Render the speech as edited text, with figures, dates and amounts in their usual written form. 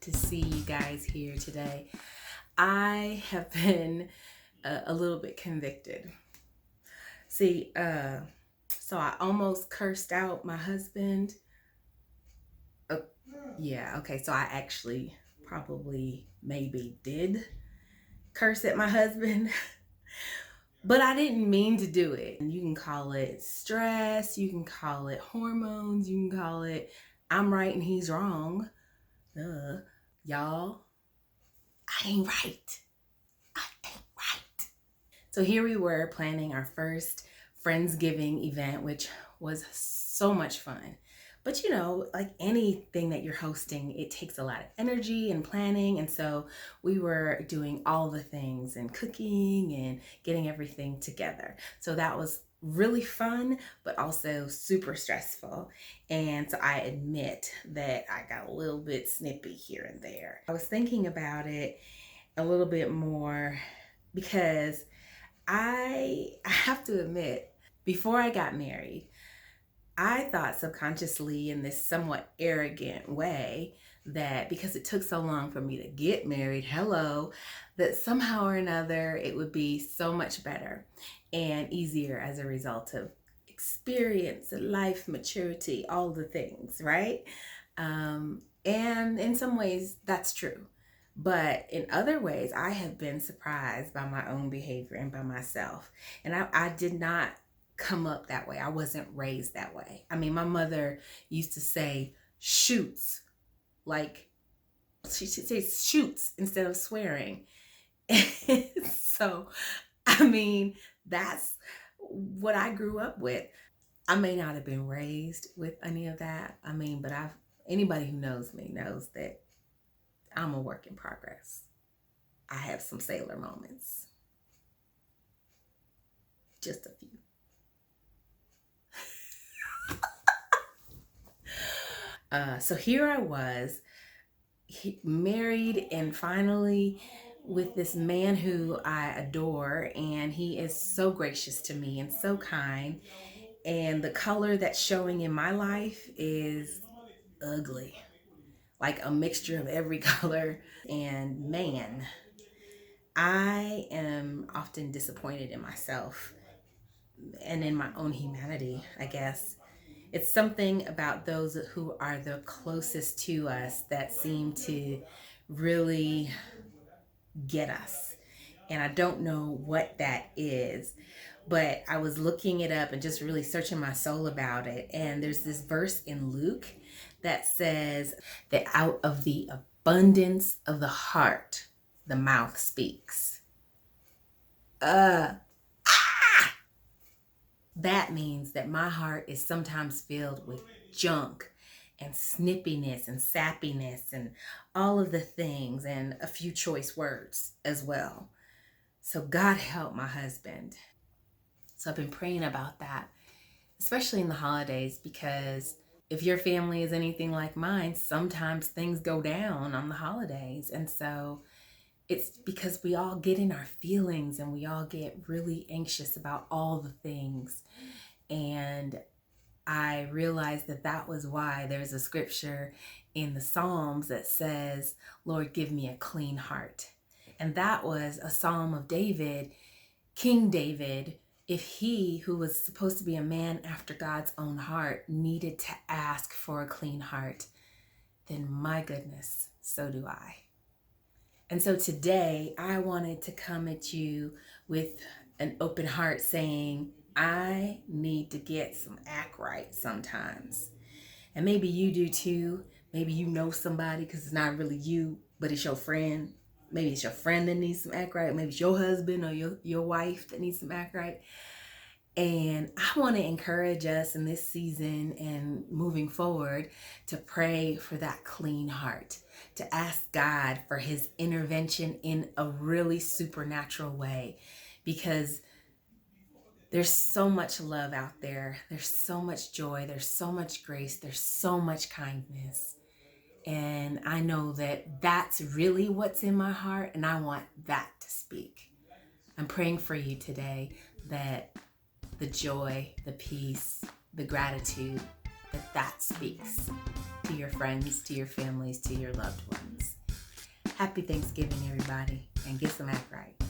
to see you guys here today. I have been a little bit convicted. See, so I almost cursed out my husband. Uh, yeah, okay, so I actually probably maybe did curse at my husband, but I didn't mean to do it. You can call it stress, you can call it hormones, you can call it I'm right and he's wrong. Y'all, I ain't right. I ain't right. So here we were planning our first Friendsgiving event, which was so much fun. But you know, like anything that you're hosting, it takes a lot of energy and planning. And so we were doing all the things and cooking and getting everything together. So that was really fun, but also super stressful. And so I admit that I got a little bit snippy here and there. I was thinking about it a little bit more because I have to admit, before I got married, I thought subconsciously in this somewhat arrogant way that because it took so long for me to get married, that somehow or another it would be so much better and easier as a result of experience, life, maturity, all the things, right? And in some ways, that's true. But in other ways, I have been surprised by my own behavior and by myself. And I did not come up that way. I wasn't raised that way. I mean, my mother used to say shoots, like she should say shoots instead of swearing. So, I mean, that's what I grew up with. I may not have been raised with any of that. I mean, but anybody who knows me knows that I'm a work in progress. I have some sailor moments. Just a few. So here I was, married and finally with this man who I adore, and he is so gracious to me and so kind. And the color that's showing in my life is ugly, like a mixture of every color. And man, I am often disappointed in myself and in my own humanity, I guess. It's something about those who are the closest to us that seem to really get us. And I don't know what that is, but I was looking it up and just really searching my soul about it. And there's this verse in Luke that says that out of the abundance of the heart, the mouth speaks. That means that my heart is sometimes filled with junk and snippiness and sappiness and all of the things and a few choice words as well. So God help my husband. So I've been praying about that, especially in the holidays, because if your family is anything like mine, sometimes things go down on the holidays. And so it's because we all get in our feelings and we all get really anxious about all the things. And I realized that was why there's a scripture in the Psalms that says, Lord, give me a clean heart. And that was a psalm of David, King David. If he, who was supposed to be a man after God's own heart, needed to ask for a clean heart, then my goodness, so do I. And so today I wanted to come at you with an open heart saying, I need to get some act right sometimes. And maybe you do too. Maybe you know somebody, because it's not really you, but it's your friend. Maybe it's your friend that needs some act right. Maybe it's your husband or your wife that needs some act right. And I want to encourage us in this season and moving forward to pray for that clean heart, to ask God for his intervention in a really supernatural way, because there's so much love out there. There's so much joy. There's so much grace. There's so much kindness. And I know that that's really what's in my heart, and I want that to speak. I'm praying for you today that the joy, the peace, the gratitude, that speaks to your friends, to your families, to your loved ones. Happy Thanksgiving, everybody, and get some act right.